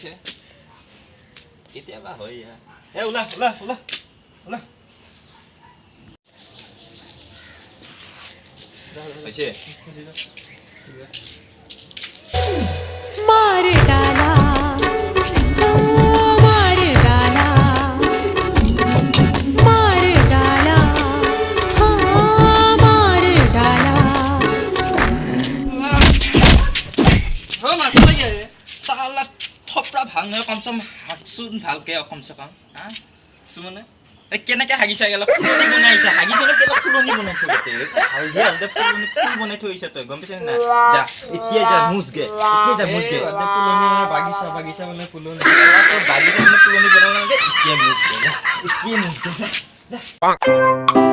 লাগিছে কেতিয়াবা হয় এ ওলা ওলা ওলা ওলা হৈছে मार डाला ओ मार डाला मार डाला हाँ मार डाला हो मास्टर ये साला थपरा भांगे कम से कम हाथ सुन ভালকে কম से कम हां सुमने ए केनेके हागिसा गेला फुलनी बनाइছে हागिसले केला फुलनी बनाइছে গতে হালদি হালদি फुलनी फुल बनाइ থইছে তই গম পাইছ না যা এতিয়া যা মুজগে फुलनी বাগিচা বাগিচা মানে फुलनी তো বাগিচা মানে फुलनी বনাও না এতিয়া মুজগে যা